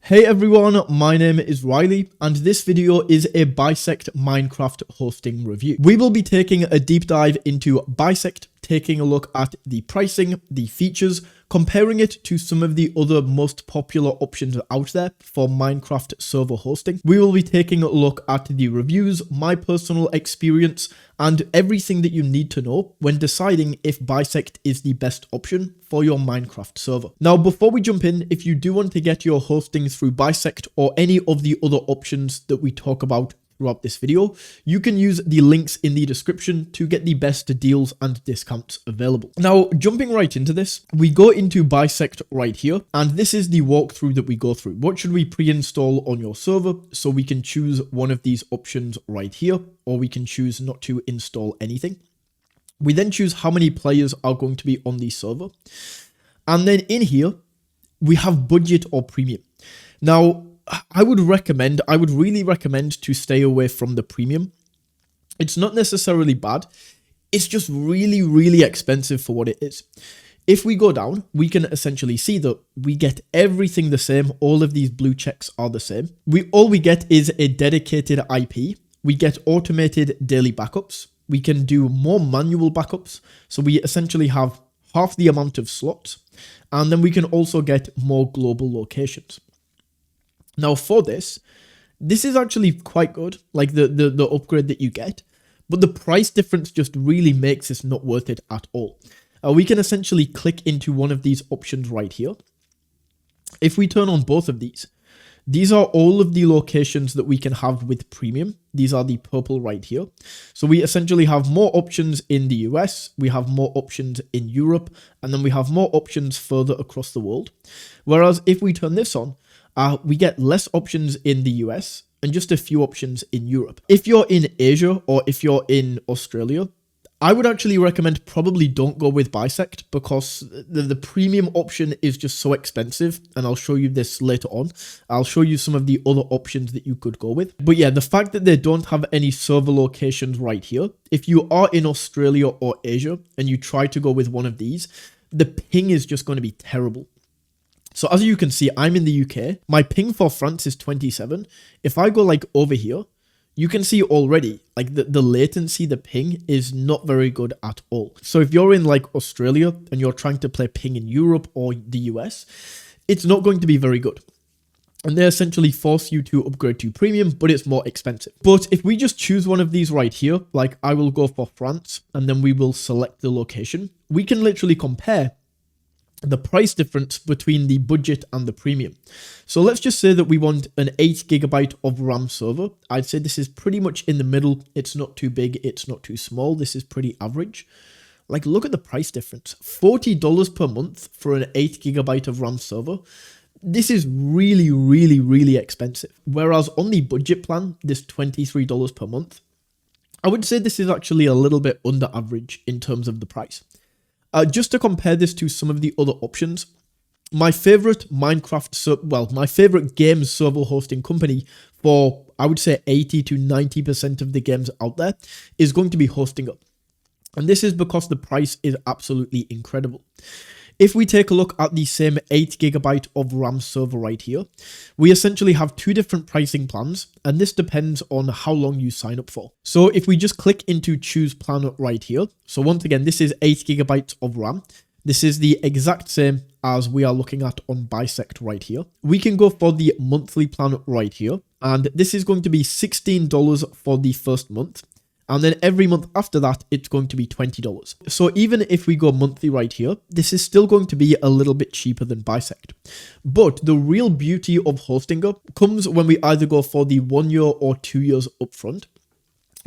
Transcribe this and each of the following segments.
Hey everyone, my name is Riley and this video is a Bisect Minecraft hosting review. We will be taking a deep dive into Bisect, taking a look at the pricing, the features, comparing it to some of the other most popular options out there for Minecraft server hosting. We will be taking a look at the reviews, my personal experience, and everything that you need to know when deciding if Bisect is the best option for your Minecraft server. Now, before we jump in, if you do want to get your hosting through Bisect or any of the other options that we talk about throughout this video, you can use the links in the description to get the best deals and discounts available. Now, jumping right into this, we go into Bisect right here, and this is the walkthrough that we go through. What should we pre-install on your server? So we can choose one of these options right here, or we can choose not to install anything. We then choose how many players are going to be on the server. And then in here, we have budget or premium. Now, I would really recommend to stay away from the premium. It's not necessarily bad. It's just really expensive for what it is. If we go down, we can essentially see that we get everything the same. All of these blue checks are the same. All we get is a dedicated IP. We get automated daily backups. We can do more manual backups. So we essentially have half the amount of slots. And then we can also get more global locations. Now for this is actually quite good, like the upgrade that you get, but the price difference just really makes this not worth it at all. We can essentially click into one of these options right here. If we turn on both of these are all of the locations that we can have with premium. These are the purple right here. So we essentially have more options in the US, we have more options in Europe, and then we have more options further across the world. Whereas if we turn this on, we get less options in the US and just a few options in Europe. If you're in Asia or if you're in Australia, I would actually recommend probably don't go with Bisect because the premium option is just so expensive, and I'll show you this later on. I'll show you some of the other options that you could go with. But yeah, the fact that they don't have any server locations right here, if you are in Australia or Asia and you try to go with one of these, the ping is just going to be terrible. So as you can see, I'm in the UK. My ping for France is 27. If I go like over here, you can see already like the latency, the ping is not very good at all. So if you're in like Australia and you're trying to play ping in Europe or the US, it's not going to be very good. And they essentially force you to upgrade to premium, but it's more expensive. But if we just choose one of these right here, like I will go for France, and then we will select the location, we can literally compare the price difference between the budget and the premium. So let's just say that we want an 8GB of RAM server. I'd say this is pretty much in the middle. It's not too big, it's not too small. This is pretty average. Like, look at the price difference. $40 per month for an 8GB of RAM server. This is really expensive. Whereas on the budget plan, this $23 per month, I would say this is actually a little bit under average in terms of the price. Just to compare this to some of the other options, my favorite my favorite game server hosting company for, I would say 80 to 90% of the games out there is going to be HostingUp. And this is because the price is absolutely incredible. If we take a look at the same 8GB of RAM server right here, we essentially have two different pricing plans, and this depends on how long you sign up for. So if we just click into choose plan right here, so once again, this is 8GB of RAM. This is the exact same as we are looking at on Bisect right here. We can go for the monthly plan right here, and this is going to be $16 for the first month. And then every month after that, it's going to be $20. So even if we go monthly right here, this is still going to be a little bit cheaper than Bisect. But the real beauty of HostingUp comes when we either go for the 1 year or 2 years upfront.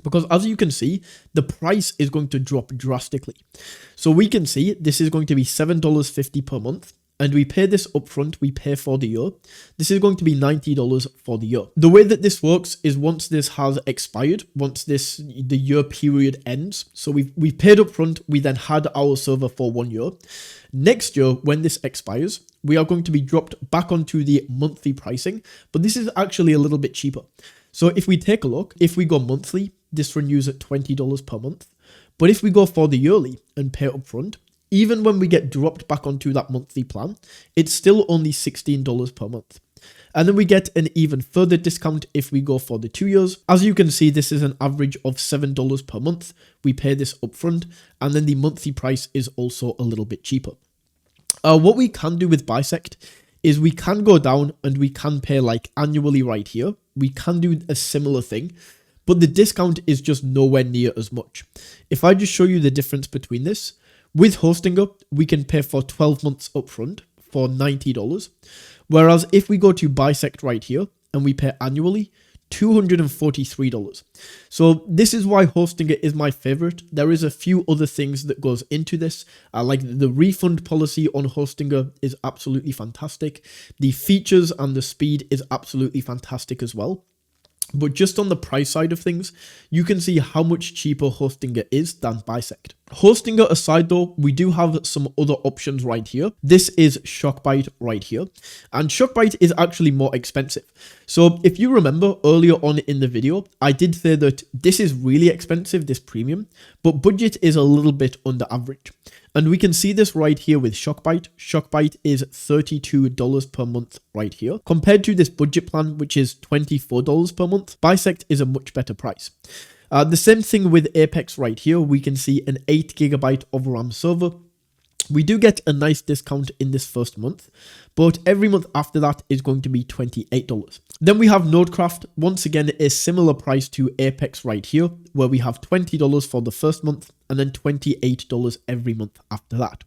Because as you can see, the price is going to drop drastically. So we can see this is going to be $7.50 per month. And we pay this upfront, we pay for the year. This is going to be $90 for the year. The way that this works is once this has expired, once the year period ends, so we've paid upfront, we then had our server for 1 year. Next year, when this expires, we are going to be dropped back onto the monthly pricing, but this is actually a little bit cheaper. So if we take a look, if we go monthly, this renews at $20 per month. But if we go for the yearly and pay upfront, even when we get dropped back onto that monthly plan, it's still only $16 per month. And then we get an even further discount if we go for the 2 years. As you can see, this is an average of $7 per month. We pay this upfront, and then the monthly price is also a little bit cheaper. What we can do with Bisect is we can go down and we can pay like annually right here. We can do a similar thing, but the discount is just nowhere near as much. If I just show you the difference between this, with Hostinger, we can pay for 12 months upfront for $90. Whereas if we go to Bisect right here and we pay annually, $243. So this is why Hostinger is my favorite. There is a few other things that goes into this, like the refund policy on Hostinger is absolutely fantastic. The features and the speed is absolutely fantastic as well. But just on the price side of things, you can see how much cheaper Hostinger is than Bisect. Hostinger aside though, we do have some other options right here. This is Shockbyte right here. And Shockbyte is actually more expensive. So if you remember earlier on in the video, I did say that this is really expensive, this premium, but budget is a little bit under average. And we can see this right here with Shockbyte. Shockbyte is $32 per month right here. Compared to this budget plan, which is $24 per month, Bisect is a much better price. The same thing with Apex right here. We can see an 8GB of RAM server. We do get a nice discount in this first month, but every month after that is going to be $28. Then we have Nodecraft, once again a similar price to Apex right here, where we have $20 for the first month and then $28 every month after that.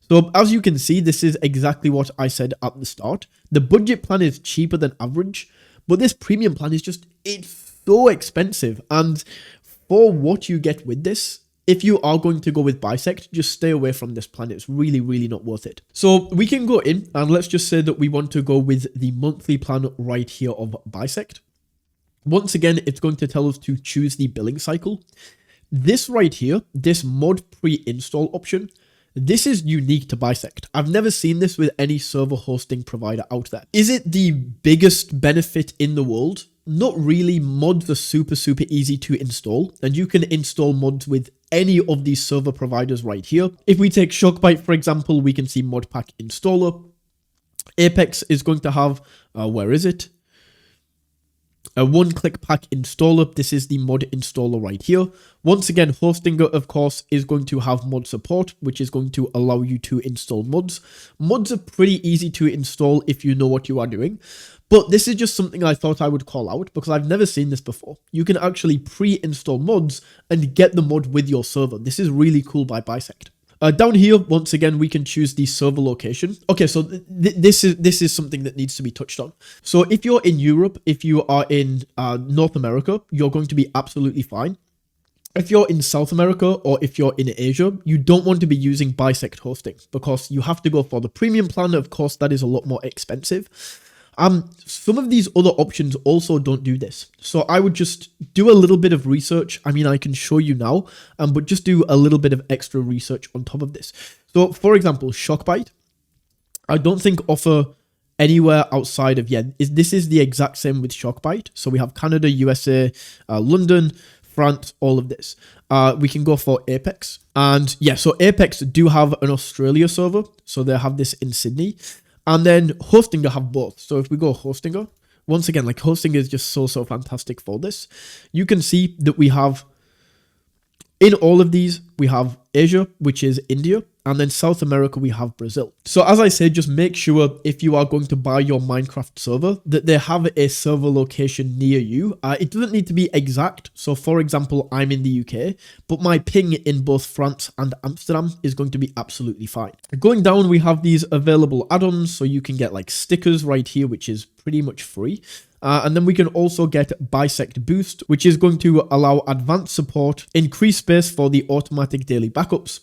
So as you can see, this is exactly what I said at the start. The budget plan is cheaper than average, but this premium plan is just, it's so expensive. And for what you get with this, if you are going to go with Bisect, just stay away from this plan. It's really, really not worth it. So we can go in and let's just say that we want to go with the monthly plan right here of Bisect. Once again, it's going to tell us to choose the billing cycle. This right here, this mod pre-install option, this is unique to Bisect. I've never seen this with any server hosting provider out there. Is it the biggest benefit in the world? Not really. Mods are super easy to install, and you can install mods with any of these server providers right here. If we take Shockbyte, for example, we can see Modpack Installer. Apex is going to have, where is it? A one-click pack installer. This is the mod installer right here. Once again, Hostinger, of course, is going to have mod support, which is going to allow you to install mods. Mods are pretty easy to install if you know what you are doing. But this is just something I thought I would call out because I've never seen this before. You can actually pre-install mods and get the mod with your server. This is really cool by Bisect. Down here, once again, we can choose the server location. Okay, so this is something that needs to be touched on. So if you're in Europe, if you are in North America, you're going to be absolutely fine. If you're in South America or if you're in Asia, you don't want to be using Bisect Hosting because you have to go for the premium plan. Of course, that is a lot more expensive. Some of these other options also don't do this. So I would just do a little bit of research. I mean, I can show you now, but just do a little bit of extra research on top of this. So for example, Shockbyte, I don't think offer anywhere outside of, this is the exact same with Shockbyte. So we have Canada, USA, London, France, all of this. We can go for Apex. And yeah, so Apex do have an Australia server. So they have this in Sydney. And then Hostinger have both. So if we go Hostinger, once again, like Hostinger is just so fantastic for this. You can see that we have, in all of these, we have Asia, which is India, and then South America, we have Brazil. So as I said, just make sure if you are going to buy your Minecraft server that they have a server location near you. It doesn't need to be exact. So for example, I'm in the UK, but my ping in both France and Amsterdam is going to be absolutely fine. Going down, we have these available add-ons. So you can get like stickers right here, which is pretty much free. And then we can also get Bisect Boost, which is going to allow advanced support, increased space for the automatic daily backups,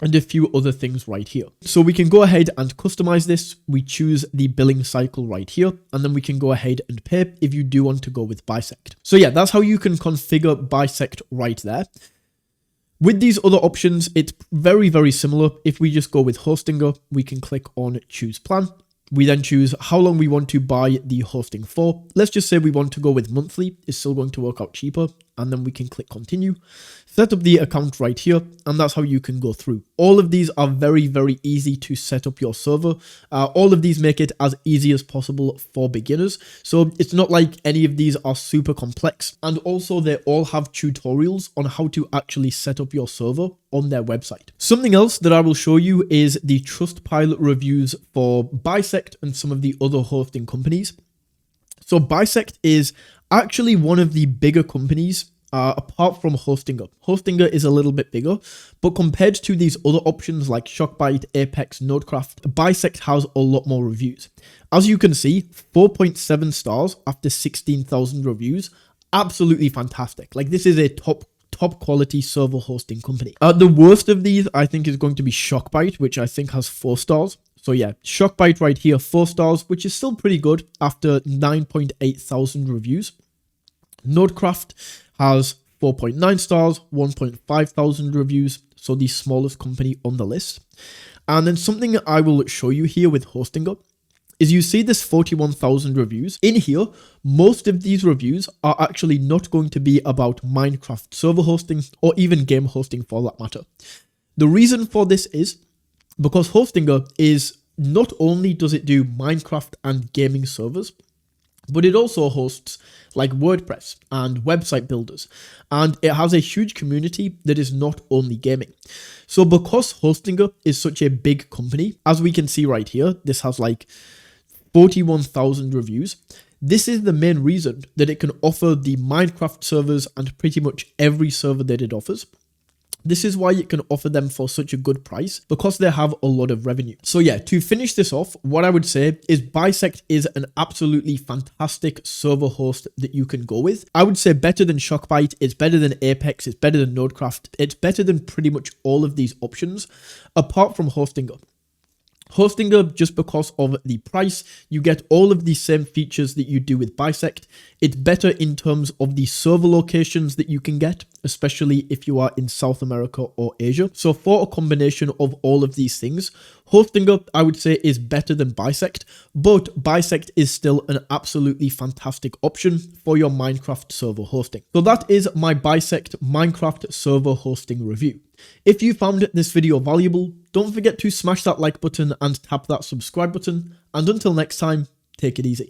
and a few other things right here. So we can go ahead and customize this. We choose the billing cycle right here, and then we can go ahead and pay if you do want to go with Bisect. So yeah, that's how you can configure Bisect right there. With these other options, it's very similar. If we just go with Hostinger, we can click on choose plan. We then choose how long we want to buy the hosting for. Let's just say we want to go with monthly. It's still going to work out cheaper. and then we can click continue, set up the account right here, and that's how you can go through. All of these are very, very easy to set up your server. All of these make it as easy as possible for beginners. So it's not like any of these are super complex. And also they all have tutorials on how to actually set up your server on their website. Something else that I will show you is the Trustpilot reviews for Bisect and some of the other hosting companies. So Bisect is actually one of the bigger companies apart from Hostinger. Hostinger is a little bit bigger, but compared to these other options like Shockbyte, Apex, Nodecraft, Bisect has a lot more reviews. As you can see, 4.7 stars after 16,000 reviews. Absolutely fantastic. Like, this is a top quality server hosting company. The worst of these, I think, is going to be Shockbyte, which I think has 4 stars. So yeah, Shockbyte right here, 4 stars, which is still pretty good after 9.8 thousand reviews. Nodecraft has 4.9 stars, 1.5 thousand reviews, so the smallest company on the list. And then something I will show you here with Hostinger is you see this 41,000 reviews. In here, most of these reviews are actually not going to be about Minecraft server hosting or even game hosting for that matter. The reason for this is because Hostinger is not only does it do Minecraft and gaming servers, but it also hosts like WordPress and website builders, and it has a huge community that is not only gaming. So because Hostinger is such a big company, as we can see right here, this has like 41,000 reviews. This is the main reason that it can offer the Minecraft servers and pretty much every server that it offers. This is why it can offer them for such a good price, because they have a lot of revenue. So yeah, to finish this off, what I would say is Bisect is an absolutely fantastic server host that you can go with. I would say better than Shockbyte, it's better than Apex, it's better than Nodecraft, it's better than pretty much all of these options, apart from Hostinger. Hostinger, just because of the price, you get all of the same features that you do with Bisect. It's better in terms of the server locations that you can get, especially if you are in South America or Asia. So for a combination of all of these things, Hostinger, I would say, is better than Bisect, but Bisect is still an absolutely fantastic option for your Minecraft server hosting. So that is my Bisect Minecraft server hosting review. If you found this video valuable, don't forget to smash that like button and tap that subscribe button. And until next time, take it easy.